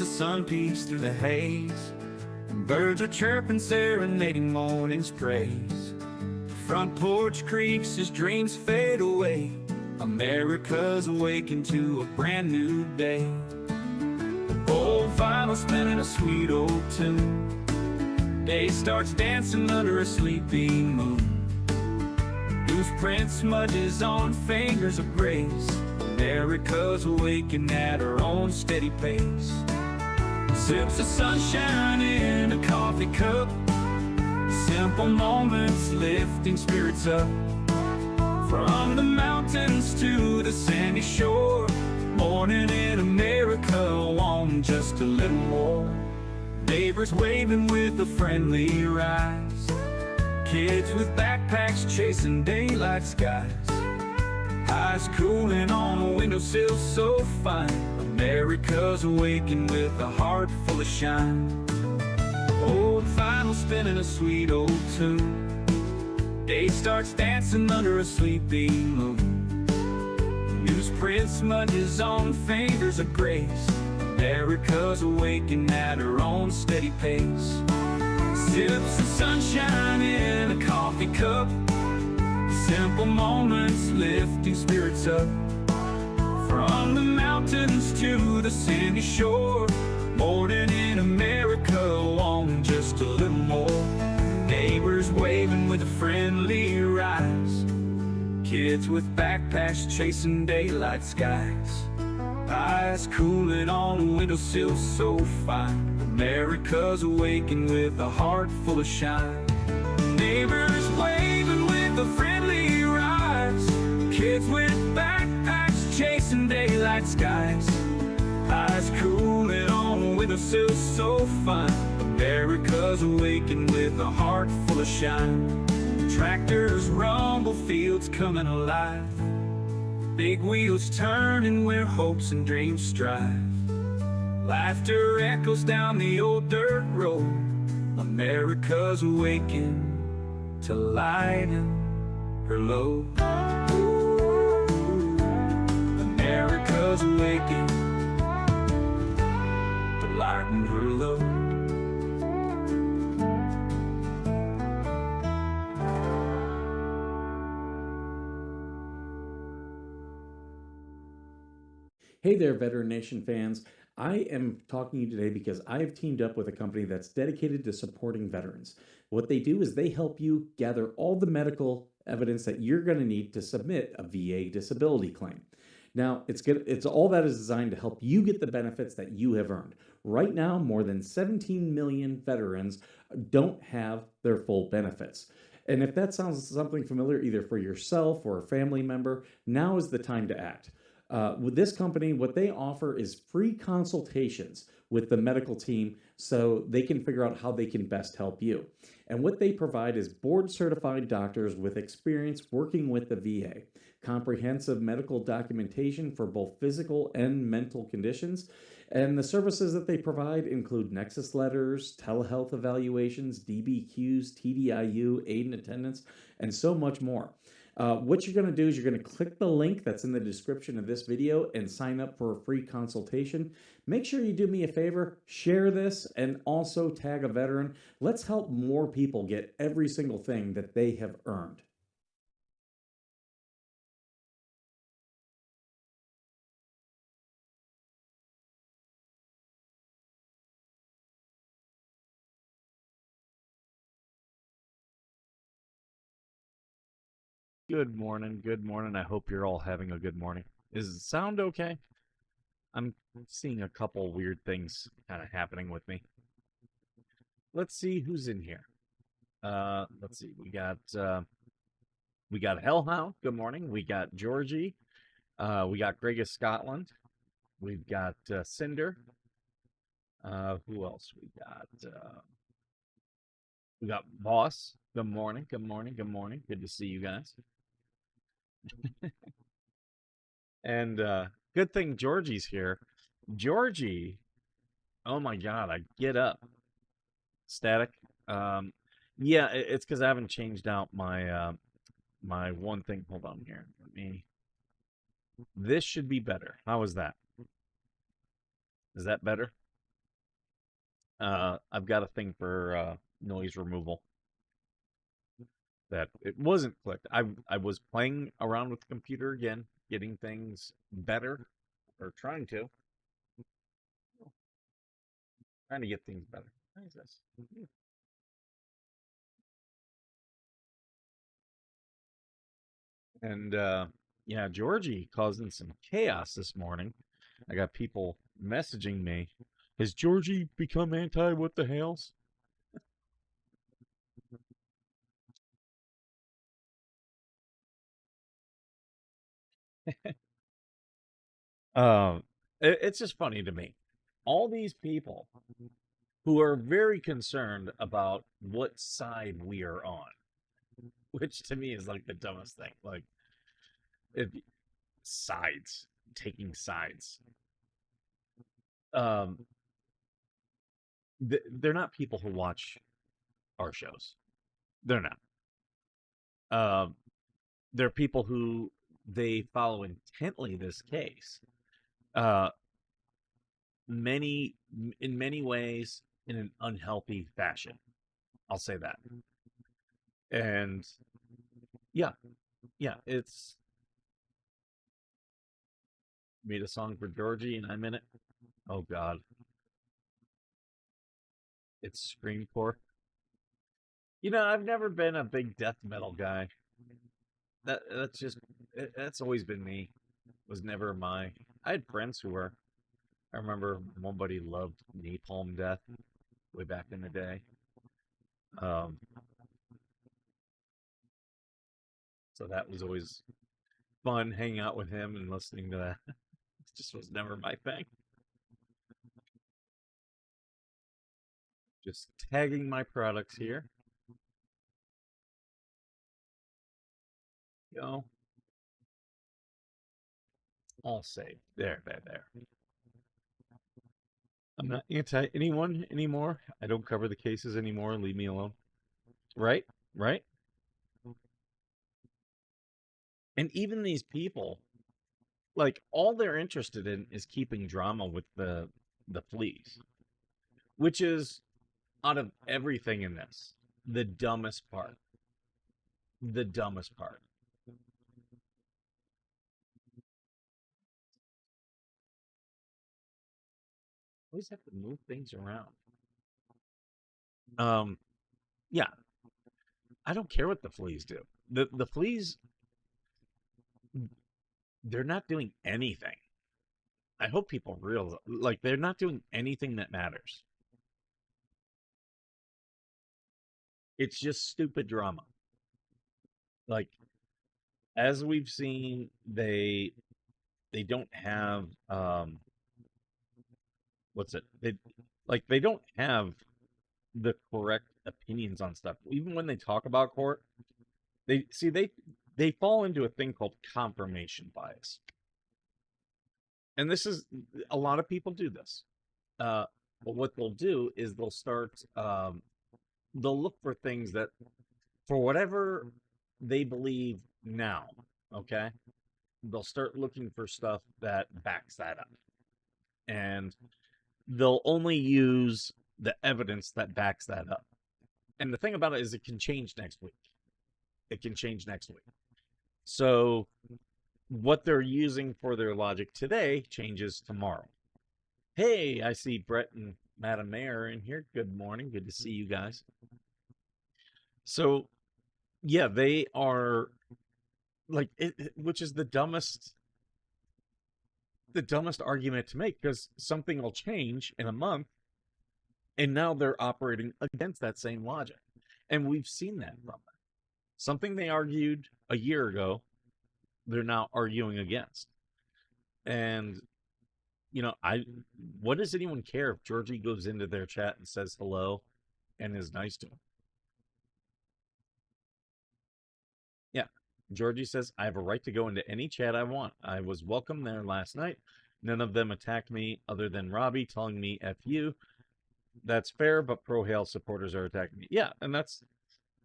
the sun peeks through the haze. Birds are chirping, serenading morning's praise. The front porch creaks as dreams fade away. America's awakened to a brand new day. Old vinyl spinning a sweet old tune. Day starts dancing under a sleeping moon. Loose print smudges on fingers of grace. America's awakened at her own steady pace. Sips of sunshine in a coffee cup. Simple moments lifting spirits up. From the mountains to the sandy shore. Morning in America, want just a little more. Neighbors waving with a friendly rise. Kids with backpacks chasing daylight skies. Eyes cooling on a windowsill so fine. America's awakened with a heart full of shine. Old vinyl spinning a sweet old tune. Day starts dancing under a sleeping moon. Newsprint smudges on fingers of grace. America's awakened at her own steady pace. Sips of sunshine in a coffee cup. Simple moments lifting spirits up. From the mountains to the sandy shore. Morning in America, want just a little more. Neighbors waving with a friendly rise. Kids with backpacks chasing daylight skies. Eyes cooling on a windowsill so fine. America's awakened with a heart full of shine. Neighbors waving with a friendly rise. Kids with backpacks chasing daylight skies. Eyes cooling on a windowsill so fine. America's awakened with a heart full of shine. Tractors rumble, fields coming alive. Big wheels turning where hopes and dreams strive. Laughter echoes down the old dirt road. America's awakened to lighten her load. America's awakened to lighten her load. Hey there, Veteran Nation fans. I am talking to you today because I have teamed up with a company that's dedicated to supporting veterans. What they do is they help you gather all the medical evidence that you're going to need to submit a VA disability claim. Now, it's all that is designed to help you get the benefits that you have earned. Right now, more than 17 million veterans don't have their full benefits. And if that sounds something familiar, either for yourself or a family member, now is the time to act. With this company, what they offer is free consultations with the medical team so they can figure out how they can best help you. And what they provide is board-certified doctors with experience working with the VA, comprehensive medical documentation for both physical and mental conditions, and the services that they provide include nexus letters, telehealth evaluations, DBQs, TDIU, aid and attendance, and so much more. What you're going to do is you're going to click the link that's in the description of this video and sign up for a free consultation. Make sure you do me a favor, share this, and also tag a veteran. Let's help more people get every single thing that they have earned. Good morning. Good morning. I hope you're all having a good morning. Is it sound okay? I'm seeing a couple weird things kind of happening with me. Let's see who's in here. Let's see. We got Hellhound. Good morning. We got Georgie. We got Greg of Scotland. We've got Cinder. Who else we got? We got Boss. Good morning. Good morning. Good morning. Good to see you guys. And good thing Georgie's here. Georgie, oh my God, I get up. Static. Yeah, it's because I haven't changed out my my one thing. Hold on here. This should be better. How is that? Is that better? I've got a thing for noise removal that it wasn't clicked. I was playing around with the computer again, getting things better, or trying to get things better. What is this? And yeah, Georgie causing some chaos this morning. I got people messaging me. Has Georgie become anti what the hells? Um, it's just funny to me. All these people who are very concerned about what side we are on, which to me is like the dumbest thing. Like, if sides, taking sides. Um, they're not people who watch our shows. They're not. Um, they're people who they follow intently this case. Uh, many in many ways in an unhealthy fashion. I'll say that. And yeah, yeah, it's made a song for Georgie and I'm in it. Oh God, it's Screamcore. I've never been a big death metal guy. That's just that's always been me. Was never my. I had friends who were. I remember one buddy loved Napalm Death way back in the day. Um, so that was always fun hanging out with him and listening to that. It just was never my thing. Just tagging my products here. You know, all saved. There, there, there. I'm not anti anyone anymore. I don't cover the cases anymore. Leave me alone. Right? Right? And even these people, like all they're interested in is keeping drama with the fleas, which is out of everything in this, the dumbest part. The dumbest part. Always have to move things around. Um, yeah, I don't care what the fleas do. The fleas, they're not doing anything. I hope people realize, like, they're not doing anything that matters. It's just stupid drama. Like, as we've seen, they don't have what's it? They don't have the correct opinions on stuff. Even when they talk about court, they fall into a thing called confirmation bias. And this is a lot of people do this. But what they'll do is they'll look for things that for whatever they believe now, okay? They'll start looking for stuff that backs that up. And they'll only use the evidence that backs that up. And the thing about it is it can change next week. It can change next week. So what they're using for their logic today changes tomorrow. Hey, I see Brett and Madam Mayor in here. Good morning. Good to see you guys. So, yeah, they are like which is the dumbest argument to make because something will change in a month and now they're operating against that same logic. And we've seen that from them. Something they argued a year ago, they're now arguing against. And what does anyone care if Georgie goes into their chat and says hello and is nice to him? Yeah. Georgie says, I have a right to go into any chat I want. I was welcome there last night. None of them attacked me other than Robbie telling me F you. That's fair, but pro Hale supporters are attacking me. Yeah, and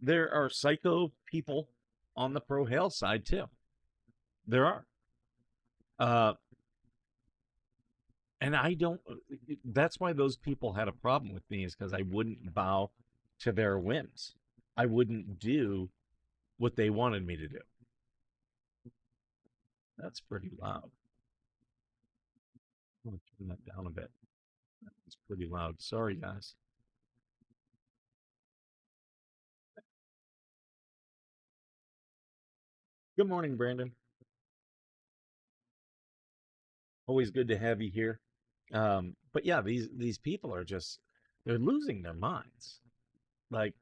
there are psycho people on the pro Hale side too. There are. And I don't, that's why those people had a problem with me, is because I wouldn't bow to their whims. I wouldn't do what they wanted me to do. That's pretty loud. I'm going to turn that down a bit. It's pretty loud. Sorry, guys. Good morning, Brandon. Always good to have you here. But yeah, these people are just, they're losing their minds. Like,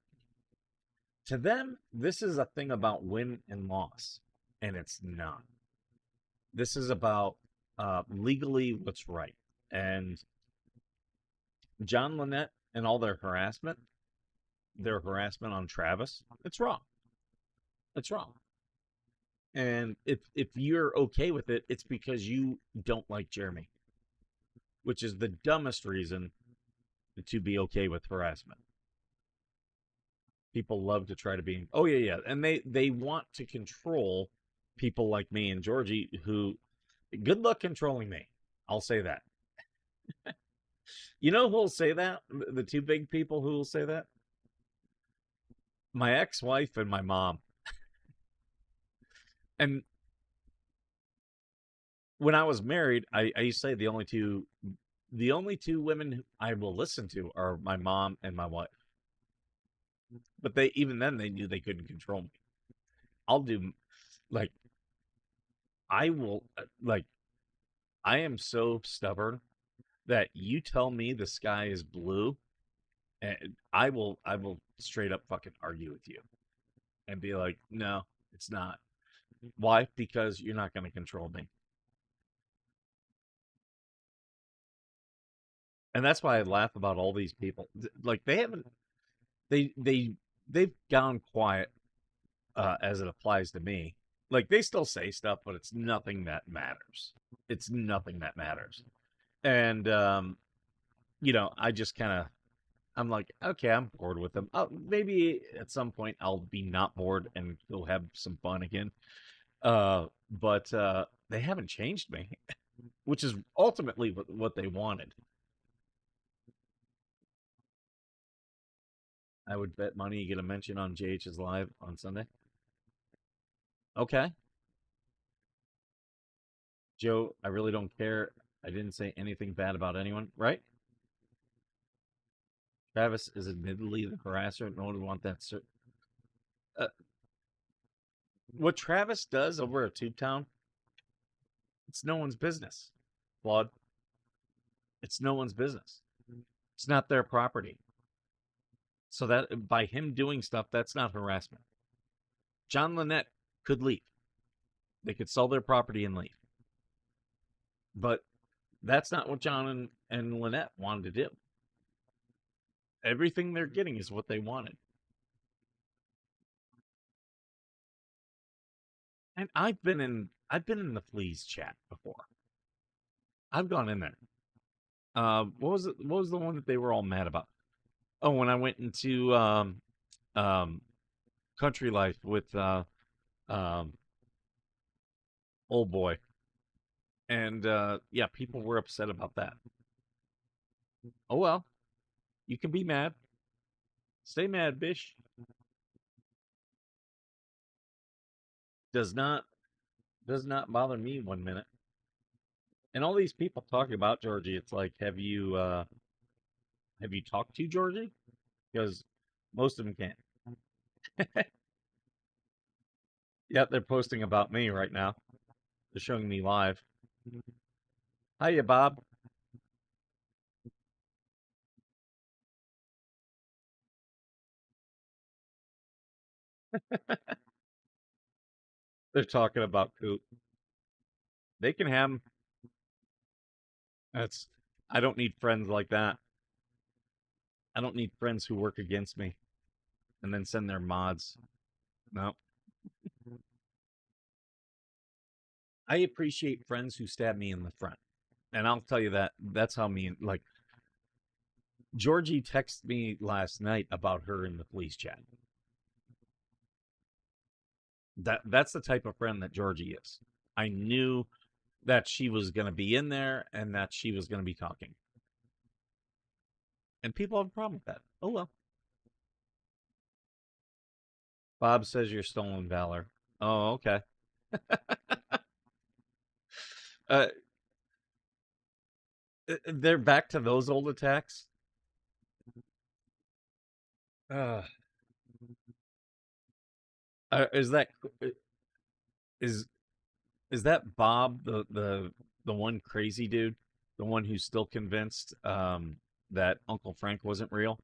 to them, this is a thing about win and loss, and it's not. This is about legally what's right. And John Lynette and all their harassment on Travis, it's wrong. It's wrong. And if you're okay with it, it's because you don't like Jeremy, which is the dumbest reason to be okay with harassment. People love to try to be, oh yeah, yeah, and they want to control people like me and Georgie, who, good luck controlling me. I'll say that. You know who'll say that? The two big people who will say that? My ex-wife and my mom. And when I was married, I used to say the only two women I will listen to are my mom and my wife. But they, even then, they knew they couldn't control me. I'll do, like, I will, like, I am so stubborn that you tell me the sky is blue, and I will straight up fucking argue with you and be like, no, it's not. Why? Because you're not going to control me. And that's why I laugh about all these people. Like, they haven't, they've gone quiet as it applies to me. Like, they still say stuff, but it's nothing that matters. It's nothing that matters. And I just kind of, I'm like, okay, I'm bored with them. Maybe at some point I'll be not bored and go have some fun again. But they haven't changed me, which is ultimately what they wanted. I would bet money you get a mention on JH's Live on Sunday. Okay. Joe, I really don't care. I didn't say anything bad about anyone, right? Travis is admittedly the harasser. No one would want that. Uh, what Travis does over at Tube Town, it's no one's business. Claude, it's no one's business. It's not their property. So that by him doing stuff, that's not harassment. John Lynette could leave. They could sell their property and leave. But that's not what John and Lynette wanted to do. Everything they're getting is what they wanted. And I've been in the Fleas chat before. I've gone in there. What was it? What was the one that they were all mad about? Oh, when I went into Country Life with old boy, and yeah, people were upset about that. Oh well, you can be mad. Stay mad, bish. Does not bother me 1 minute. And all these people talking about Georgie, it's like, have you talked to Georgie? Because most of them can't. Yeah, they're posting about me right now. They're showing me live. Hiya, Bob. They're talking about Coop. They can have them. That's. I don't need friends like that. I don't need friends who work against me and then send their mods. No. I appreciate friends who stab me in the front. And I'll tell you that that's how me and, like, Georgie texted me last night about her in the police chat. That's the type of friend that Georgie is. I knew that she was going to be in there and that she was going to be talking. And people have a problem with that. Oh, well. Bob says you're stolen valor. Oh, okay. Uh, they're back to those old attacks. Uh, is that is is that Bob the one crazy dude, the one who's still convinced that Uncle Frank wasn't real?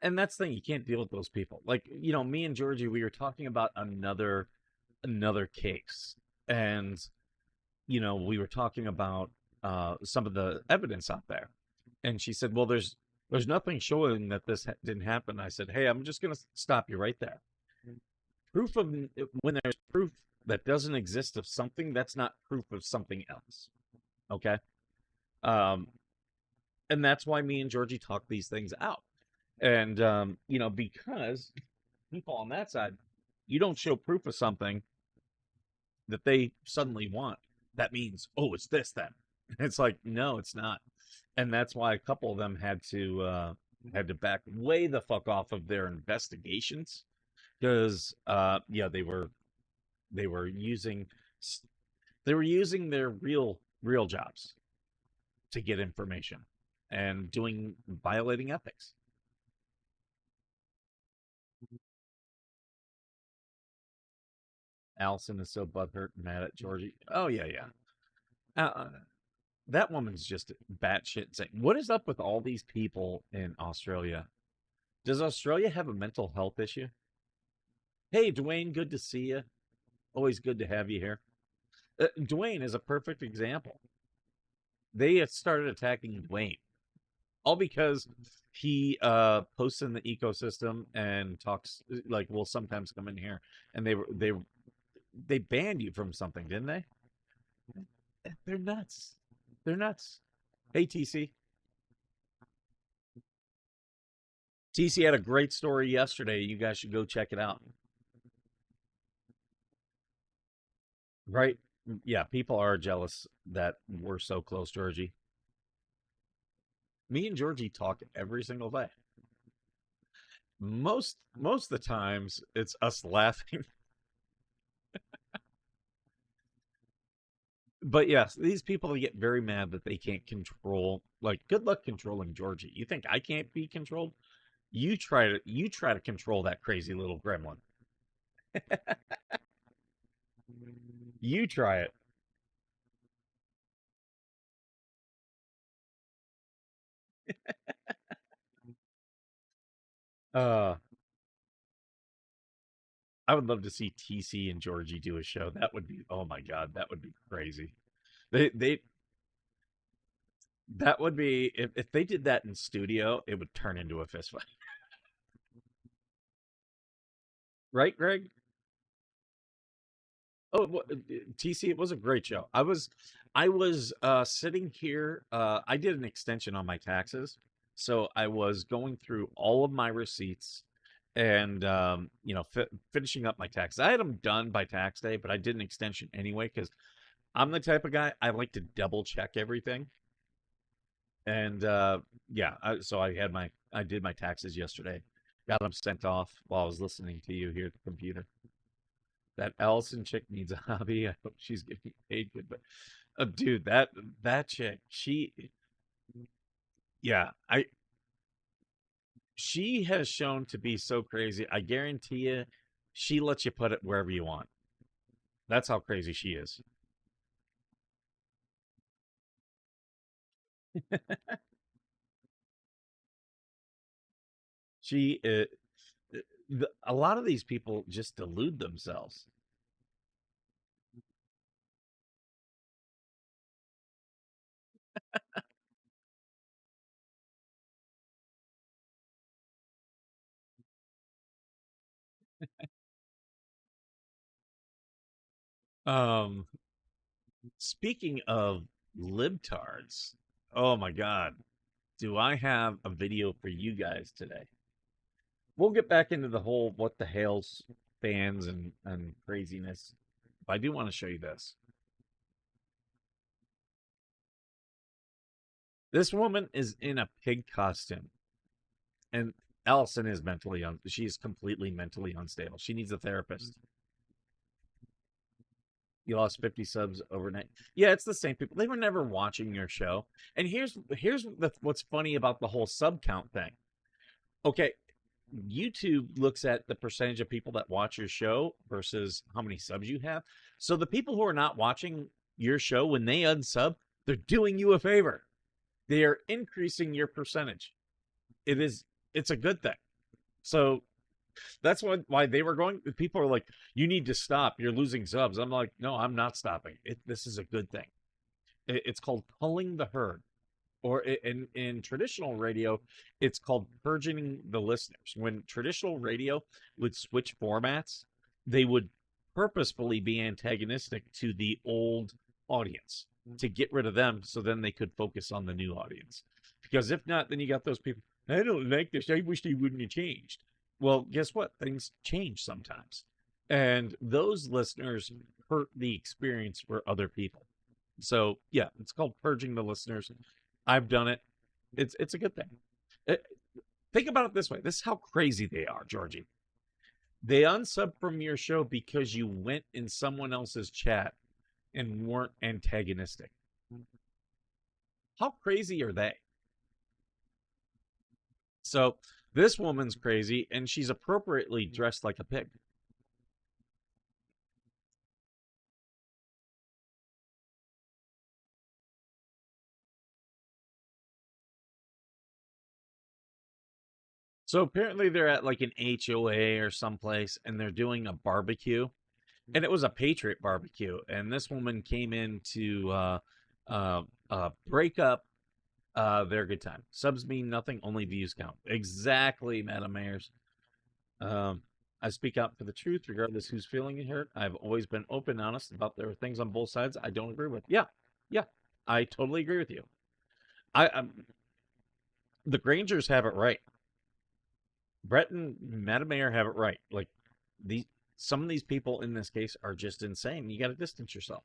And that's the thing, you can't deal with those people. Like, me and Georgie, we were talking about another case, and we were talking about some of the evidence out there, and she said, "Well, there's nothing showing that this didn't happen." I said, "Hey, I'm just going to stop you right there. Proof of When there's proof that doesn't exist of something, that's not proof of something else. Okay, um, and that's why me and Georgie talk these things out, and because people on that side, you don't show proof of something that they suddenly want. That means, oh, it's this then. It's like, no, it's not. And that's why a couple of them had to back way the fuck off of their investigations because yeah, they were using their real jobs to get information and violating ethics. Allison is so butthurt and mad at Georgie. Oh yeah, yeah. That woman's just batshit insane. What is up with all these people in Australia? Does Australia have a mental health issue? Hey, Dwayne, good to see you. Always good to have you here. Dwayne is a perfect example. They had started attacking Dwayne all because he posts in the ecosystem and talks like will sometimes come in here, and they banned you from something, didn't they? They're nuts. They're nuts. Hey, TC. TC had a great story yesterday. You guys should go check it out. Right? Yeah, people are jealous that we're so close, Georgie. Me and Georgie talk every single day. Most of the times it's us laughing. But yes, these people get very mad that they can't control. Like, good luck controlling Georgie. You think I can't be controlled? You try to control that crazy little gremlin. You try it. Uh I would love to see TC and Georgie do a show. That would be, oh my god, that would be crazy. They That would be, if they did that in studio, it would turn into a fist fight. Right, Greg? Oh, TC, it was a great show. I was sitting here. I did an extension on my taxes, so I was going through all of my receipts and finishing up my taxes. I had them done by tax day, but I did an extension anyway because I'm the type of guy I like to double check everything. And yeah, so I did my taxes yesterday. Got them sent off while I was listening to you here at the computer. That Allison chick needs a hobby. I hope she's getting paid good. But dude, that chick, yeah, she has shown to be so crazy. I guarantee you, she lets you put it wherever you want. That's how crazy she is. She, a lot of these people just delude themselves. Um, Speaking of libtards, oh my god, do I have a video for you guys today? we'll get back into the whole what the hell's fans and craziness. But I do want to show you this. This woman is in a pig costume, and Allison is she's completely mentally unstable. She needs a therapist. You lost 50 subs overnight. Yeah, it's the same people. They were never watching your show. And here's what's funny about the whole sub count thing. Okay, YouTube looks at the percentage of people that watch your show versus how many subs you have. So the people who are not watching your show, when they unsub, they're doing you a favor. They are increasing your percentage. It's a good thing. So that's why they were going. People are like, you need to stop. You're losing subs. I'm like, no, I'm not stopping. This is a good thing. It's called culling the herd. Or in traditional radio, it's called purging the listeners. When traditional radio would switch formats, they would purposefully be antagonistic to the old audience to get rid of them so then they could focus on the new audience. Because if not, then you got those people, I don't like this. I wish they wouldn't have changed. Well, guess what? Things change sometimes. And those listeners hurt the experience for other people. So, yeah, it's called purging the listeners. I've done it. It's a good thing. Think about it this way. This is how crazy they are, Georgie. They unsub from your show because you went in someone else's chat and weren't antagonistic. How crazy are they? So this woman's crazy, and she's appropriately dressed like a pig. So apparently they're at like an HOA or someplace, and they're doing a barbecue, and it was a Patriot barbecue. And this woman came in to break up their good time. Subs mean nothing, only views count. Exactly, Madam Mayors. I speak out for the truth, regardless who's feeling hurt. I've always been open and honest about there are things on both sides I don't agree with. Yeah, I totally agree with you. The Grangers have it right. Brett and Madam Mayor have it right. Like some of these people in this case are just insane. You got to distance yourself.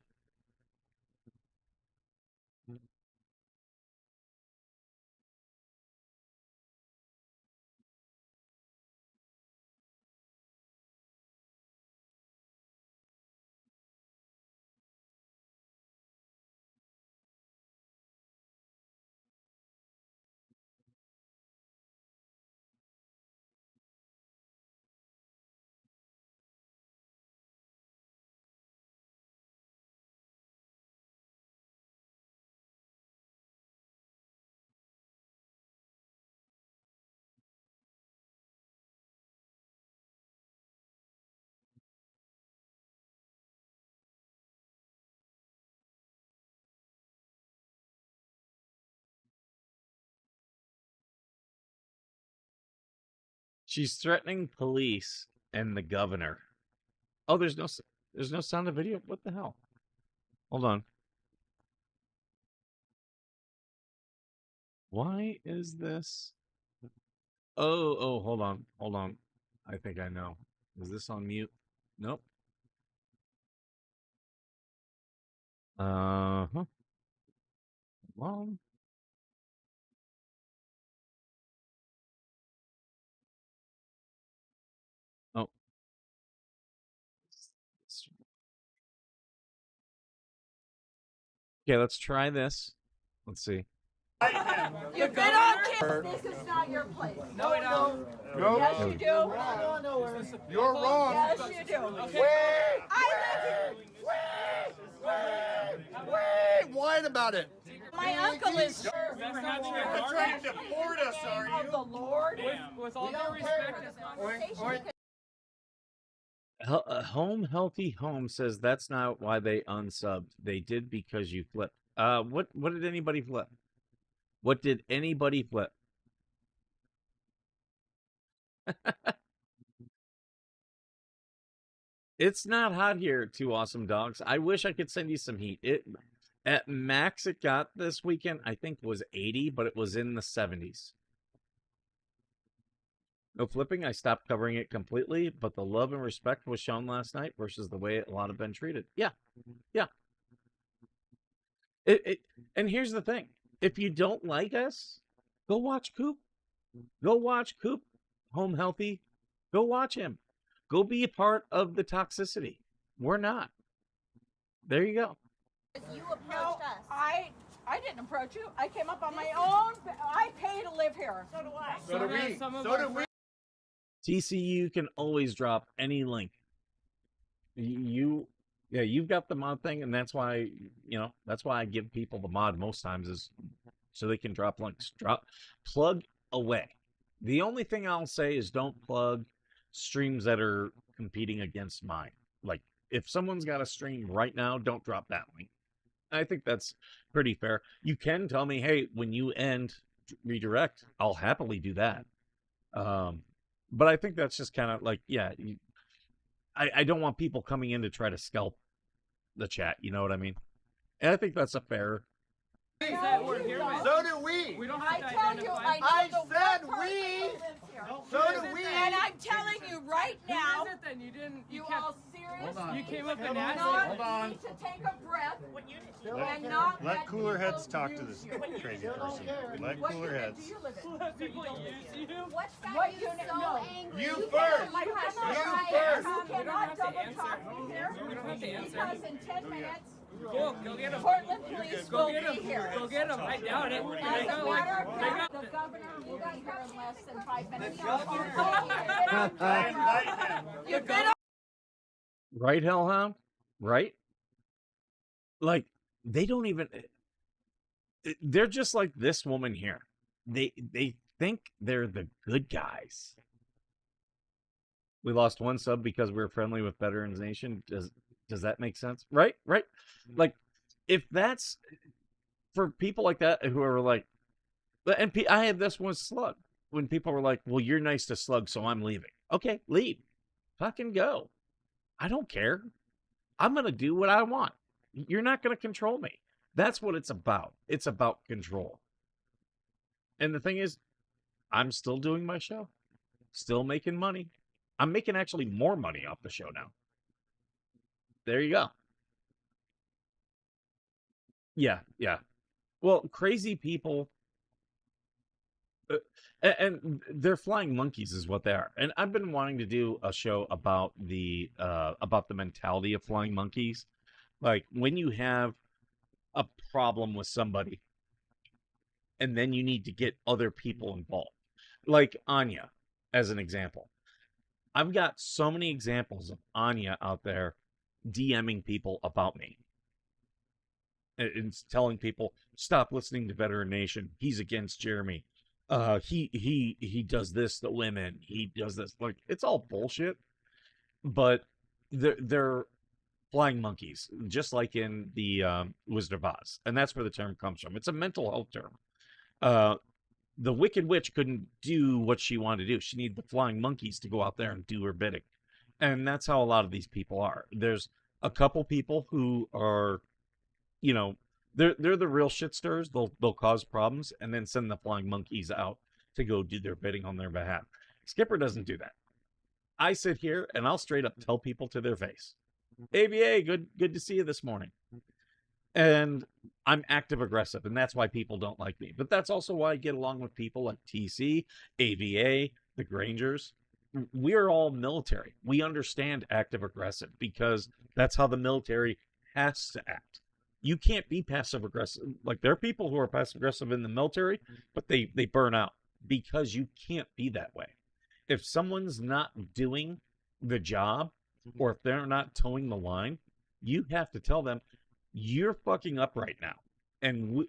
She's threatening police and the governor. Oh, there's no sound of video. What the hell? Hold on. Why is this? Oh, hold on. I think I know. Is this on mute? Nope. Uh-huh. Well. Oh. Okay, let's try this. Let's see. You've been on camera. This is not your place. No, we don't. No. Yes, you do. No, you're wrong. Yes, you do. Okay. I live Wait, whine about it. My uncle is That's not true. You're trying to deport us, are of you? the Lord. With all due respect, Home Healthy Home says that's not why they unsubbed. They did because you flipped. What did anybody flip? What did anybody flip? It's not hot here, Two Awesome Dogs. I wish I could send you some heat. At max it got this weekend, I think was 80, but it was in the 70s. No flipping. I stopped covering it completely, but the love and respect was shown last night versus the way a lot have been treated. Yeah. Yeah. And here's the thing. If you don't like us, go watch Coop. Go watch Coop, Home Healthy. Go watch him. Go be a part of the toxicity. We're not. There you go. You approached us. I didn't approach you. I came up on my own. I pay to live here. So do I. So do we. So do we. TCU can always drop any link. You've got the mod thing, and that's why, that's why I give people the mod most times is so they can drop links. Plug away. The only thing I'll say is don't plug streams that are competing against mine. Like, if someone's got a stream right now, don't drop that link. I think that's pretty fair. You can tell me, hey, when you end, redirect. I'll happily do that. But I think that's just kind of like, I don't want people coming in to try to scalp the chat. You know what I mean? And I think that's a fair. So do we. We don't have to identify. I said we. So do we. And I'm telling you right now, Who is it then? You didn't. you kept- all serious? You came up Hold and on. asked. Hold on. Need to take a breath Let- and not Let cooler people heads talk to this use you. crazy person. Let What cooler unit heads. do you live in? Let people use you. What's got What you unit? so No. angry? You cannot- first. You cannot You try- first. You We don't cannot have to double answer. talk me here. We don't have to answer. Because in 10 minutes, Go get him. Portland police Go will get be him. here. Go get him. I doubt it. As They a got matter of they fact, got. the governor will be here in less than 5 minutes. I invite him. You've been Right, Hellhound? Right? Like, they don't even. They're just like this woman here. They think they're the good guys. We lost one sub because we were friendly with Veterans Nation. Does that make sense? Right? Like, if that's for people like that who are like, and I had this one Slug when people were like, "Well, you're nice to Slug, so I'm leaving." Okay, leave. Fucking go. I don't care. I'm gonna do what I want. You're not gonna control me. That's what it's about. It's about control. And the thing is, I'm still doing my show, still making money. I'm making actually more money off the show now. There you go. Yeah. Well, crazy people, and they're flying monkeys, is what they are. And I've been wanting to do a show about the mentality of flying monkeys, like when you have a problem with somebody, and then you need to get other people involved, like Anya, as an example. I've got so many examples of Anya out there DMing people about me and telling people, stop listening to Veteran Nation. He's against Jeremy. He does this to women. He does this. Like, it's all bullshit. But they're flying monkeys, just like in the Wizard of Oz. And that's where the term comes from. It's a mental health term. The Wicked Witch couldn't do what she wanted to do. She needed the flying monkeys to go out there and do her bidding. And that's how a lot of these people are. There's a couple people who are, they're the real shit stirrers. They'll cause problems and then send the flying monkeys out to go do their bidding on their behalf. Skipper doesn't do that. I sit here and I'll straight up tell people to their face, ABA, good to see you this morning. And I'm active aggressive, and that's why people don't like me. But that's also why I get along with people like TC, AVA, the Grangers. We're all military. We understand active aggressive because that's how the military has to act. You can't be passive aggressive. Like, there are people who are passive aggressive in the military, but they burn out because you can't be that way. If someone's not doing the job, or if they're not towing the line, you have to tell them, you're fucking up right now, and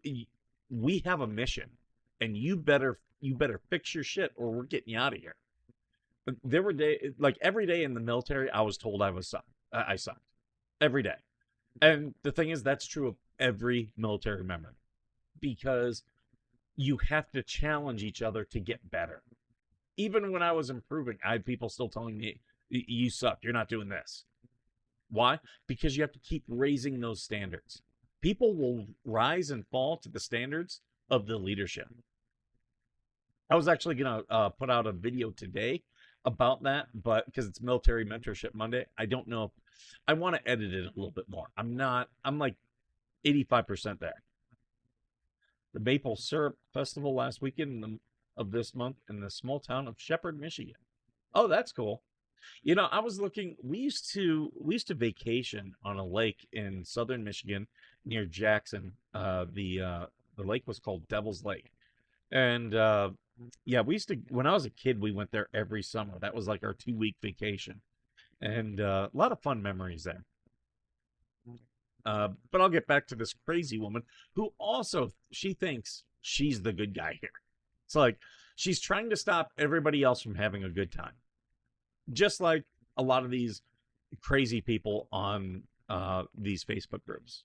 we have a mission, and you better fix your shit, or we're getting you out of here. There were days, like every day in the military, I was told I sucked every day, and the thing is, that's true of every military member, because you have to challenge each other to get better. Even when I was improving, I had people still telling me, "You suck. You're not doing this." Why? Because you have to keep raising those standards. People will rise and fall to the standards of the leadership. I was actually gonna put out a video today about that, but because it's Military Mentorship Monday, I don't know if I want to edit it a little bit more. I'm like 85% there. The Maple Syrup Festival last weekend of this month in the small town of Shepherd, Michigan. Oh, that's cool. You know, I was looking. We used to vacation on a lake in southern Michigan near Jackson. The lake was called Devil's Lake, and yeah, we used to. When I was a kid, we went there every summer. That was like our 2-week vacation, and a lot of fun memories there. But I'll get back to this crazy woman who also she thinks she's the good guy here. It's like she's trying to stop everybody else from having a good time. Just like a lot of these crazy people on these Facebook groups.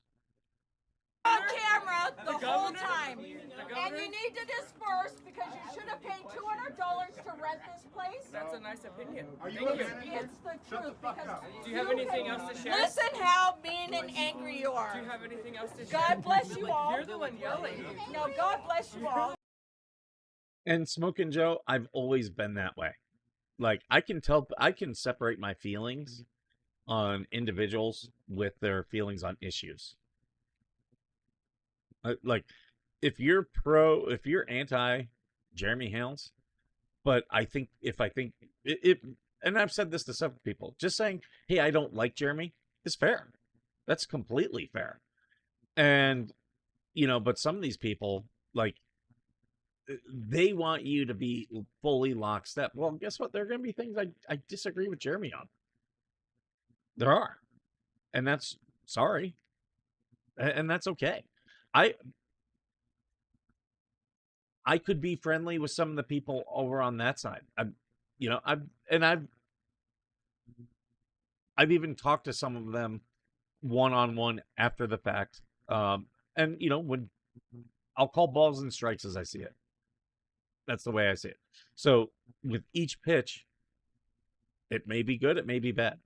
On camera the whole time. And you need to disperse because you should have paid $200 to rent this place. That's a nice opinion. Thank you. It's the truth. Because Do you have anything else to share? listen how mean and angry you are. Do you have anything else to share? God bless you all. You're the one yelling. No, God bless you all. And Smokin' Joe, I've always been that way. Like I can separate my feelings on individuals with their feelings on issues. Like if you're anti Jeremy Helms, but if I think it, and I've said this to several people, just saying, hey, I don't like Jeremy is fair. That's completely fair. And, you know, but some of these people, like, they want you to be fully lockstep. Well, guess what? There are going to be things I disagree with Jeremy on. There are. And that's, sorry. And that's okay. I could be friendly with some of the people over on that side. I've even talked to some of them one-on-one after the fact. And you know, when I'll call balls and strikes as I see it. That's the way I see it. So with each pitch, it may be good, it may be bad.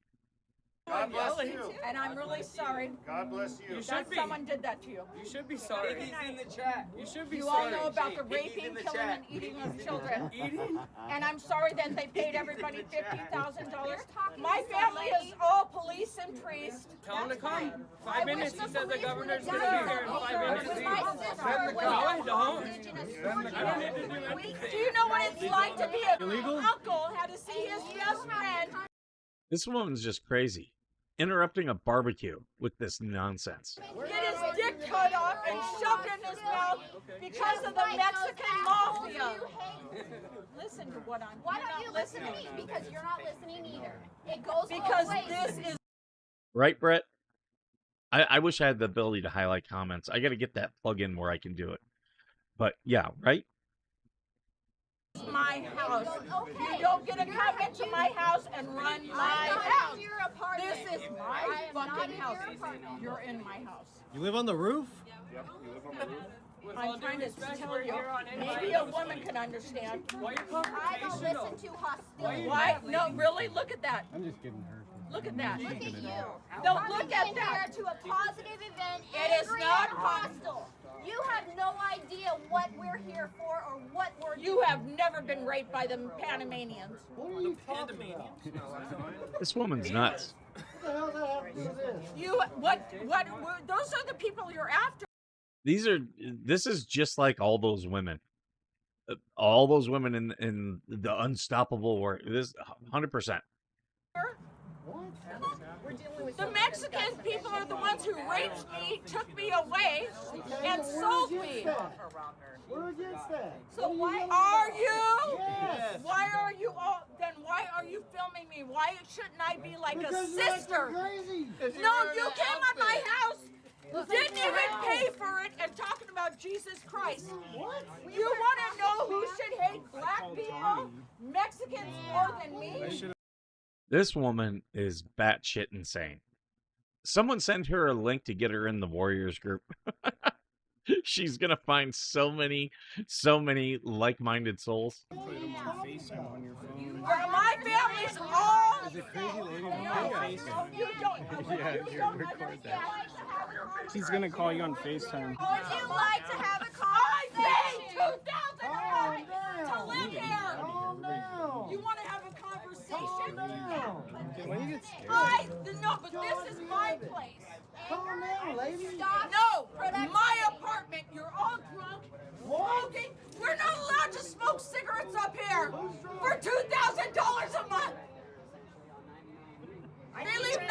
God bless you. And I'm really sorry God bless you. You should that be. someone did that to you. You should be sorry. in the chat. You should be You all sorry. know about the Piggy's raping, in the killing, chat. and eating of children. Eating? And I'm sorry that they paid everybody $50,000. My family is all police and priests. Tell him to come. I 5 wish minutes. the He said the police governor's would going to have be here in done 5 that. minutes. My sister was No, I don't. all indigenous Georgia. Do you know what it's like to be an uncle, had to see his best friend? This woman's just crazy. Interrupting a barbecue with this nonsense. Get his dick cut off and shoved in his mouth because of the Mexican mafia. Listen to what I'm. Why you're don't you not listen to me? Because you're not listening either. It goes Because both ways. this is Right, Brett? I wish I had the ability to highlight comments. I got to get that plug in where I can do it. But yeah, right? my house. You don't get to come into my house and run my house. This is my fucking house. You're in my house. You live on the roof? I'm trying to tell you. Maybe a woman can understand. I don't listen to hostility. Why? No, really? Look at that. I'm just kidding her. Look at that. Look at you. No, Coming look at in that. here to a positive event. It is angry not and hostile. You have no idea what we're here for or what we're doing. You have never been raped by the Panamanians. This woman's nuts. You those are the people you're after. This is just like all those women. All those women in the unstoppable war. This 100%. The Mexican people are the ones who raped me, took me away, and sold me. We're against that. So why are you? Yes. Why are you all? Then why are you filming me? Why shouldn't I be like a sister? Crazy. No, you came at my house, didn't even pay for it, and talking about Jesus Christ. What? You want to know who should hate black people, Mexicans more than me? This woman is batshit insane. Someone sent her a link to get her in the Warriors group. She's gonna find so many like-minded souls. Put them on FaceTime on your phone. My family's all. Is it crazy lady on FaceTime? You don't. Yeah, you you don't record understand. that. She's gonna call you on FaceTime. Would you like to have a conversation? I paid $2,000 to live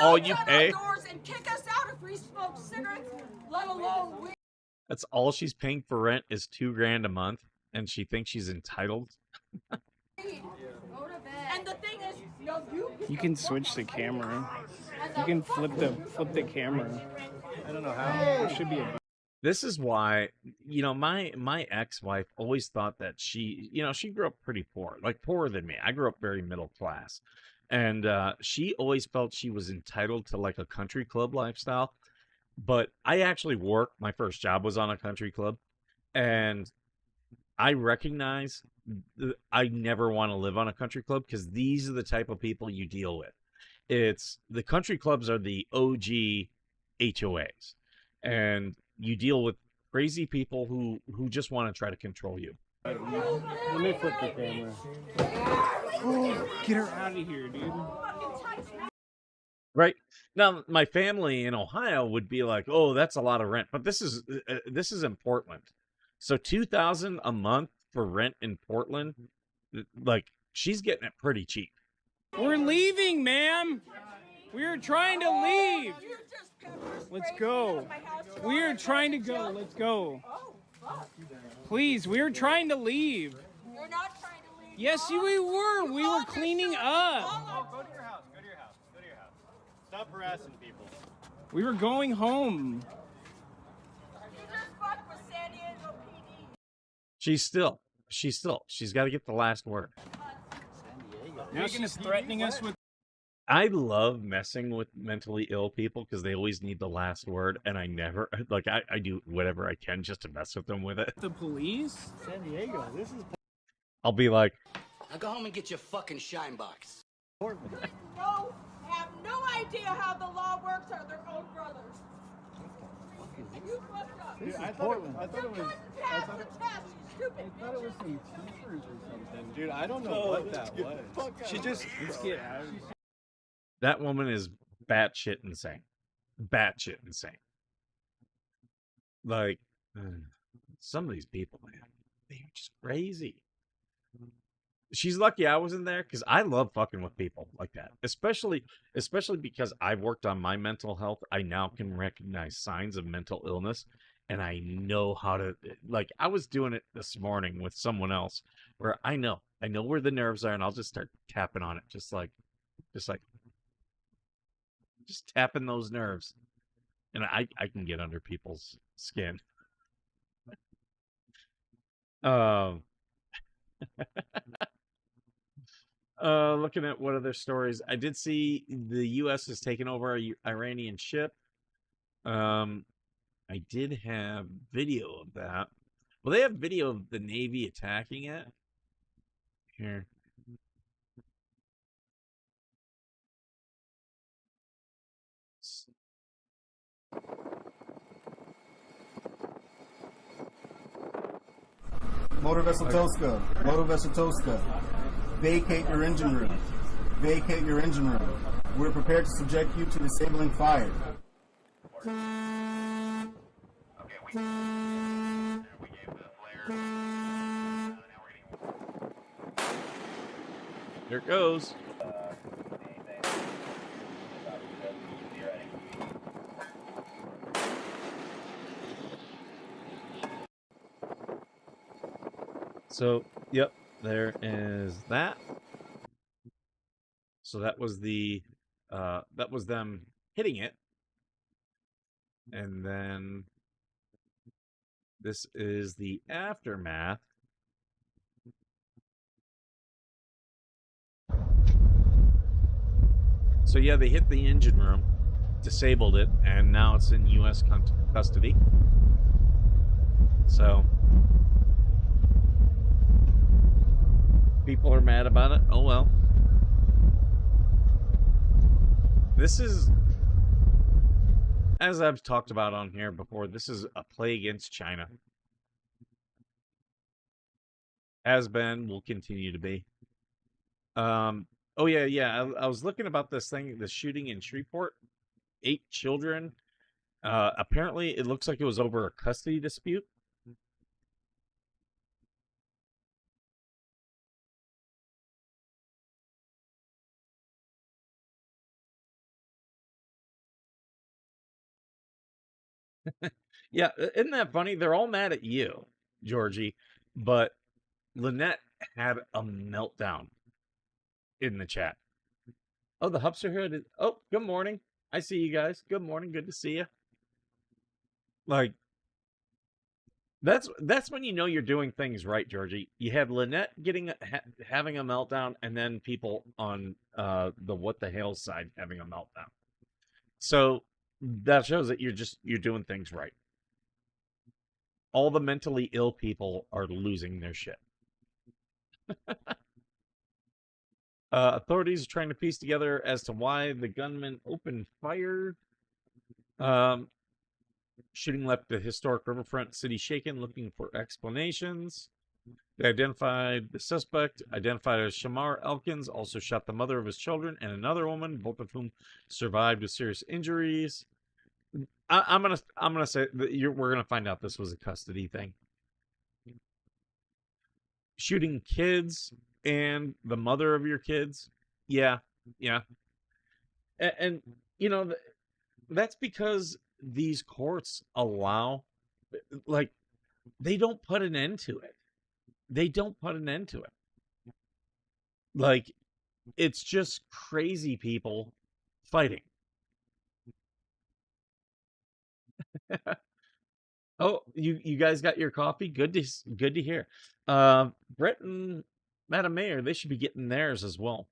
all you knocks on pay? our doors and kick us out if we smoke cigarettes, let alone weed. That's all she's paying for rent is $2,000 a month, and she thinks she's entitled. And the thing is, You can switch the camera. You can flip the camera. I don't know how. There should be a. This is why, my ex-wife always thought that she grew up pretty poor, like poorer than me. I grew up very middle class. And she always felt she was entitled to like a country club lifestyle. But I actually worked, my first job was on a country club. And I recognize I never want to live on a country club because these are the type of people you deal with. The country clubs are the OG HOAs. And you deal with crazy people who just want to try to control you. Let me flip the camera. Get her out of here, dude. Right now, my family in Ohio would be like, "Oh, that's a lot of rent," but this is in Portland, so $2,000 a month for rent in Portland, like she's getting it pretty cheap. We're leaving, ma'am. We're trying to leave. Let's go. We're trying to go. Let's go. Please, we're trying to leave. You're not trying to leave. Yes, we were. We were cleaning up. Go to your house. Go to your house. Go to your house. Stop harassing people. We were going home. You just fucked with San Diego PD. She's got to get the last word. Now she's threatening us with. I love messing with mentally ill people because they always need the last word, and I never I do whatever I can just to mess with them with it. The police? San Diego. This is I'll be like, Now go home and get your fucking shine box. Portland. Have no idea how the law works or their own brothers. And you fucked up. Dude, I Portland. thought it was. You I thought couldn't pass the test, you stupid I thought it was bitches. some teachers or something. Dude, I don't know what that was. She just. Let's get out of here. that woman is batshit insane. Batshit insane. Like, some of these people, man, they're just crazy. She's lucky I wasn't there because I love fucking with people like that. Especially because I've worked on my mental health. I now can recognize signs of mental illness, and I know how to, like, I was doing it this morning with someone else where I know where the nerves are, and I'll just start tapping on it, just tapping those nerves, and I can get under people's skin. Looking at what other stories, I did see the U.S. has taken over a Iranian ship. I did have video of that. Well, they have video of the Navy attacking it. Here. Motor Vessel Tosca. Motor Vessel Tosca. Vacate your engine room. Vacate your engine room. We're prepared to subject you to disabling fire. Here it goes. So, yep, there is that. So that was that was them hitting it. And then this is the aftermath. So yeah, they hit the engine room, disabled it, and now it's in U.S. custody. So people are mad about it. Oh well. This is, as I've talked about on here before, this is a play against China. Has been, will continue to be. Oh yeah. I was looking about this thing, the shooting in Shreveport. 8 children. Apparently, it looks like it was over a custody dispute. Yeah, isn't that funny? They're all mad at you, Georgie, but Lynette had a meltdown in the chat. Oh, the Hups are here. Oh, good morning. I see you guys. Good morning. Good to see you. Like, that's when you know you're doing things right, Georgie. You had Lynette having a meltdown, and then people on the what the hell side having a meltdown. So that shows that you're doing things right. All the mentally ill people are losing their shit. Authorities are trying to piece together as to why the gunman opened fire. Shooting left the historic riverfront city shaken, looking for explanations. They identified the suspect, identified as Shamar Elkins, also shot the mother of his children and another woman, both of whom survived with serious injuries. I'm gonna say that we're gonna find out this was a custody thing. Shooting kids and the mother of your kids, yeah, and you know that's because these courts allow, like, they don't put an end to it. Like, it's just crazy people fighting. Oh, you guys got your coffee? Good to hear. Brett and Madam Mayor, they should be getting theirs as well.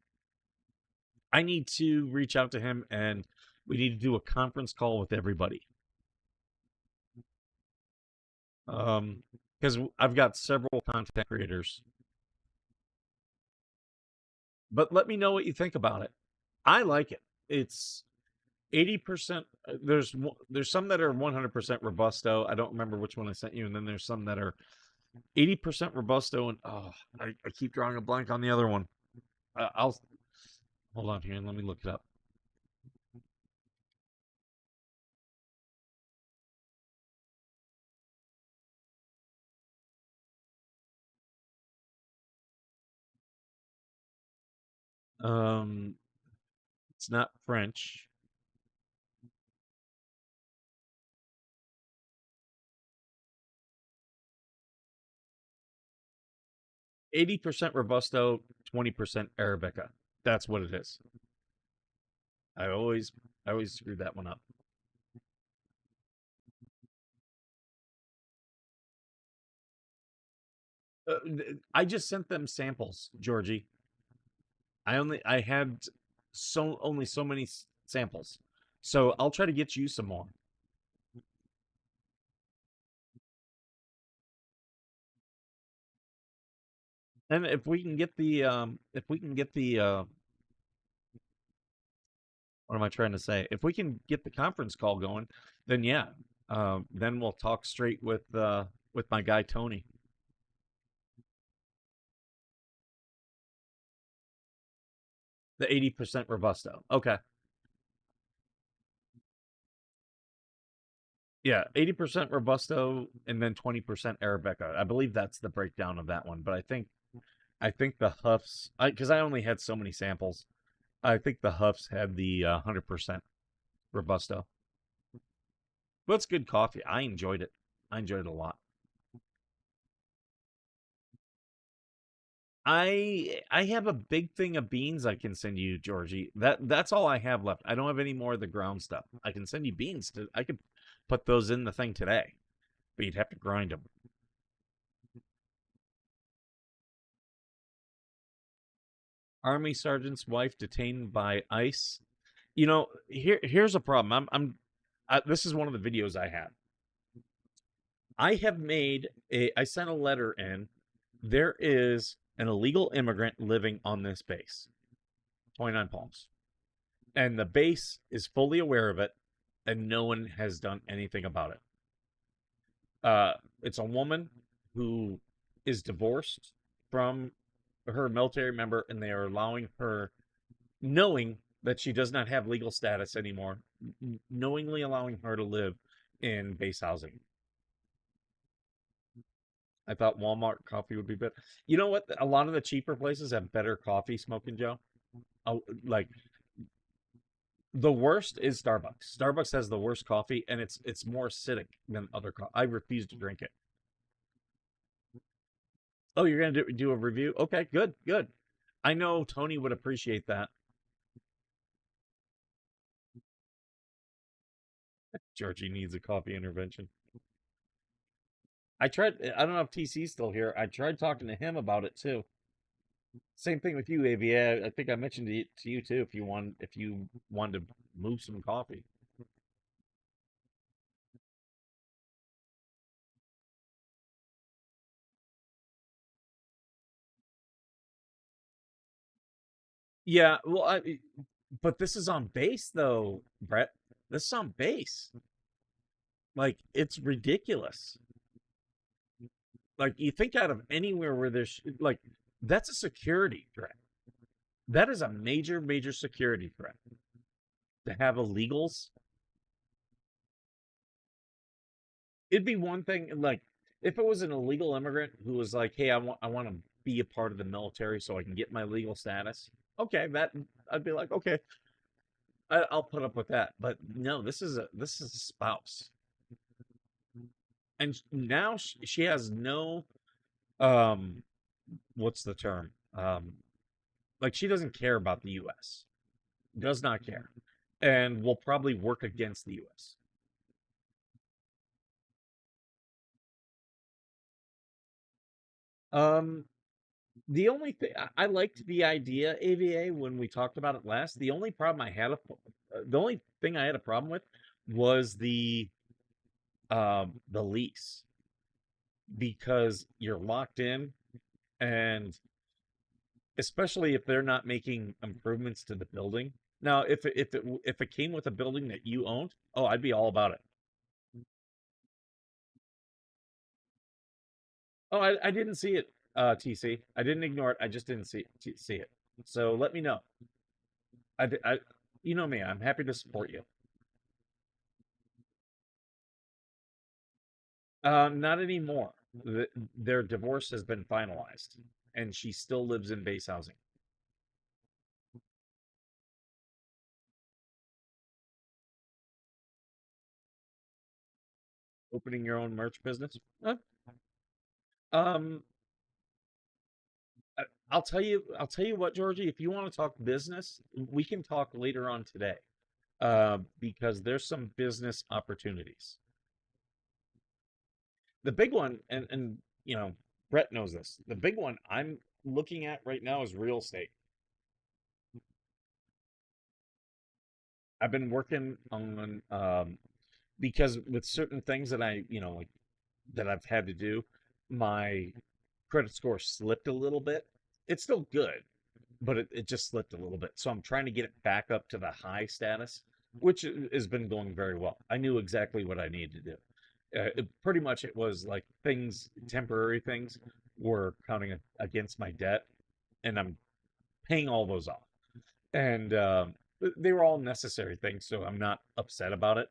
I need to reach out to him, and we need to do a conference call with everybody. Because I've got several content creators. But let me know what you think about it. I like it. It's 80%. There's some that are 100% Robusto. I don't remember which one I sent you, and then there's some that are 80% Robusto, and I keep drawing a blank on the other one. I'll hold on here and let me look it up. It's not French. %80 Robusto, 20% Arabica. That's what it is. I always screw that one up. I just sent them samples, Georgie. I had only so many samples, so I'll try to get you some more. And if we can get the what am I trying to say? If we can get the conference call going, then yeah, then we'll talk straight with my guy Tony. The 80% Robusto. Okay. Yeah, 80% Robusto and then 20% Arabica. I believe that's the breakdown of that one. But I think the Huffs, because I only had so many samples, I think the Huffs had the 100% Robusto. But it's good coffee. I enjoyed it. I enjoyed it a lot. I have a big thing of beans I can send you, Georgie. That's all I have left. I don't have any more of the ground stuff. I can send you beans. I could put those in the thing today, but you'd have to grind them. Army sergeant's wife detained by ICE. You know, here's a problem. This is one of the videos I have. I sent a letter in. There is an illegal immigrant living on this base, 29 Palms. And the base is fully aware of it, and no one has done anything about it. It's a woman who is divorced from her military member, and they are allowing her, knowing that she does not have legal status anymore, knowingly allowing her to live in base housing. I thought Walmart coffee would be better. You know what? A lot of the cheaper places have better coffee, Smoking Joe. Oh, like The worst is Starbucks. Starbucks has the worst coffee, and it's more acidic than other coffee. I refuse to drink it. Oh, you're gonna do a review? Okay, good, good. I know Tony would appreciate that. Georgie needs a coffee intervention. I don't know if TC's still here. I tried talking to him about it too. Same thing with you, AVA. I think I mentioned it to you too. If you wanted to move some coffee. Yeah, well, but this is on base though, Brett. This is on base. Like, it's ridiculous. Like, you think out of anywhere where there's like, that's a security threat. That is a major, major security threat. To have illegals, it'd be one thing. Like, if it was an illegal immigrant who was like, "Hey, I want to be a part of the military so I can get my legal status." Okay, that I'd be like, okay, I'll put up with that. But no, this is a spouse, and now she has no, what's the term? Like, she doesn't care about the U.S. Does not care, and will probably work against the U.S. The only thing I liked the idea, AVA, when we talked about it last. The only problem I had the only thing I had a problem with was the lease, because you're locked in, and especially if they're not making improvements to the building. Now, if it came with a building that you owned, oh, I'd be all about it. Oh, I didn't see it, TC. I didn't ignore it. I just didn't see it. So let me know. You know me. I'm happy to support you. Not anymore. Their divorce has been finalized, and she still lives in base housing. Opening your own merch business? Um, I'll tell you what, Georgie. If you want to talk business, we can talk later on today. Because there's some business opportunities. The big one, and Brett knows this. The big one I'm looking at right now is real estate. I've been working on because with certain things that like that I've had to do, my credit score slipped a little bit. It's still good, but it just slipped a little bit. So I'm trying to get it back up to the high status, which has been going very well. I knew exactly what I needed to do. Pretty much it was like temporary things were counting against my debt, and I'm paying all those off. And they were all necessary things, so I'm not upset about it.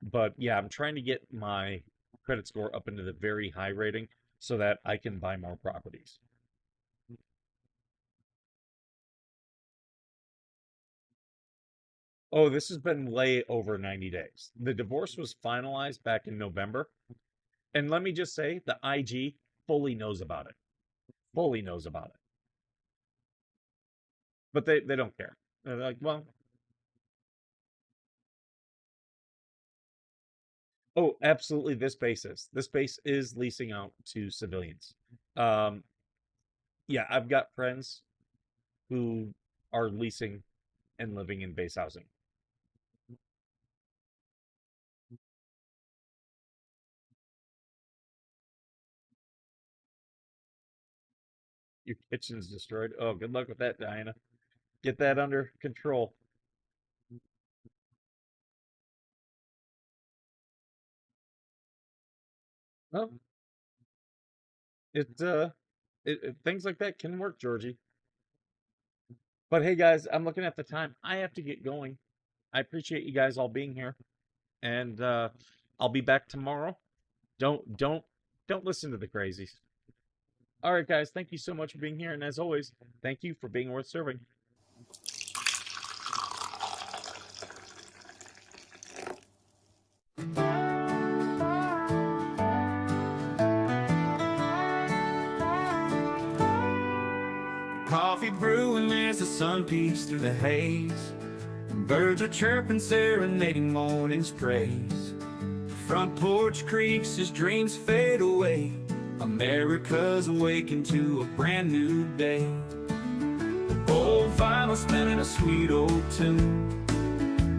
But yeah, I'm trying to get my credit score up into the very high rating so that I can buy more properties. Oh, this has been way over 90 days. The divorce was finalized back in November. And let me just say, the IG fully knows about it. Fully knows about it. But they don't care. They're like, well. Oh, absolutely. This base is leasing out to civilians. Yeah, I've got friends who are leasing and living in base housing. Your kitchen's destroyed. Oh, good luck with that, Diana. Get that under control. Well, things like that can work, Georgie. But hey, guys, I'm looking at the time. I have to get going. I appreciate you guys all being here, and I'll be back tomorrow. Don't listen to the crazies. All right, guys. Thank you so much for being here, and as always, thank you for being worth serving. coffee brewing as the sun peeks through the haze. Birds are chirping, serenading morning's praise. Front porch creaks as dreams fade away. America's awakened to a brand new day. Old vinyl spinning a sweet old tune.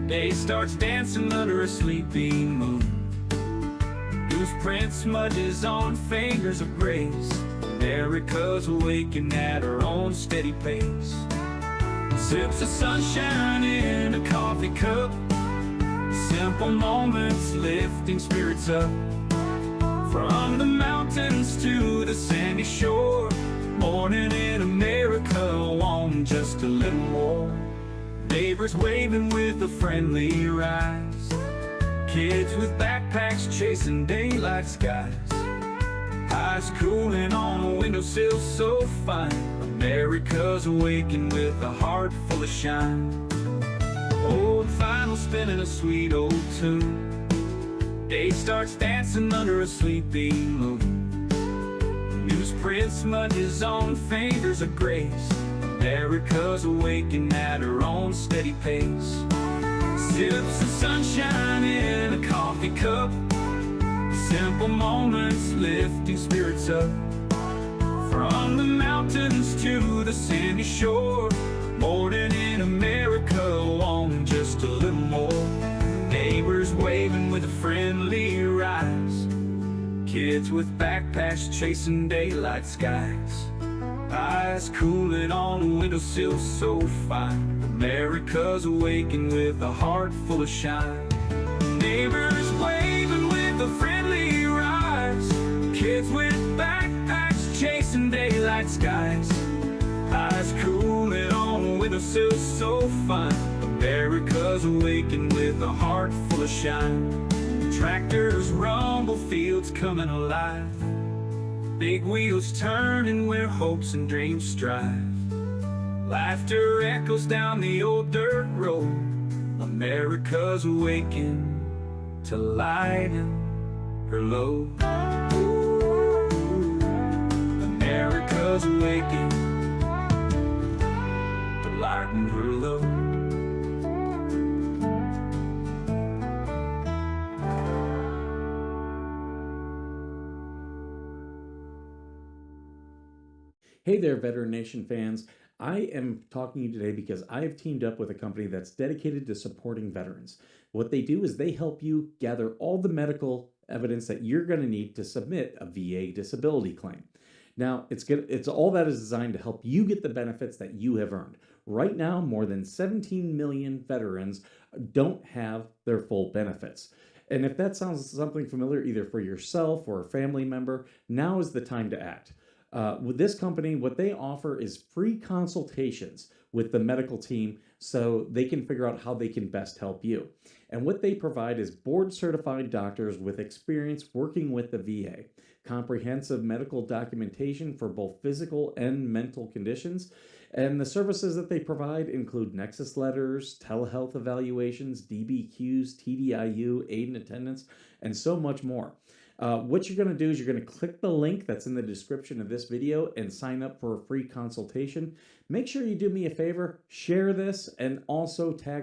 Day starts dancing under a sleepy moon. Loose print smudges on fingers of grace. America's awakened at her own steady pace. Sips of sunshine in a coffee cup. Simple moments lifting spirits up. From the mountains to the sandy shore. Morning in America, want just a little more. Neighbors waving with a friendly rise. Kids with backpacks chasing daylight skies. Eyes cooling on a windowsill so fine. America's awakened with a heart full of shine. Old vinyl spinning a sweet old tune. Day starts dancing under a sleepy moon. Newsprint smudges on fingers of grace. America's awakened at her own steady pace. Sips of sunshine in a coffee cup. Simple moments lifting spirits up. From the mountains to the sandy shore. Morning in America, want just a little more. Neighbors waving with a friendly rise. Kids with backpacks chasing daylight skies. Eyes cooling on a windowsill so fine. America's awakened with a heart full of shine. Neighbors waving with a friendly rise. Kids with backpacks chasing daylight skies. Eyes cooling on a windowsill so fine. America's awakened with a heart full of shine. Tractors rumble, fields coming alive. Big wheels turning where hopes and dreams strive. Laughter echoes down the old dirt road. America's awakened to lighten her load. America's awakened to lighten her load. Hey there, Veteran Nation fans. I am talking to you today because I have teamed up with a company that's dedicated to supporting veterans. What they do is they help you gather all the medical evidence that you're going to need to submit a VA disability claim. Now, it's all that is designed to help you get the benefits that you have earned. Right now, more than 17 million veterans don't have their full benefits. And if that sounds something familiar either for yourself or a family member, now is the time to act. With this company, what they offer is free consultations with the medical team so they can figure out how they can best help you. And what they provide is board-certified doctors with experience working with the VA, comprehensive medical documentation for both physical and mental conditions, and the services that they provide include nexus letters, telehealth evaluations, DBQs, TDIU, aid and attendance, and so much more. What you're going to do is you're going to click the link that's in the description of this video and sign up for a free consultation. Make sure you do me a favor, share this, and also tag a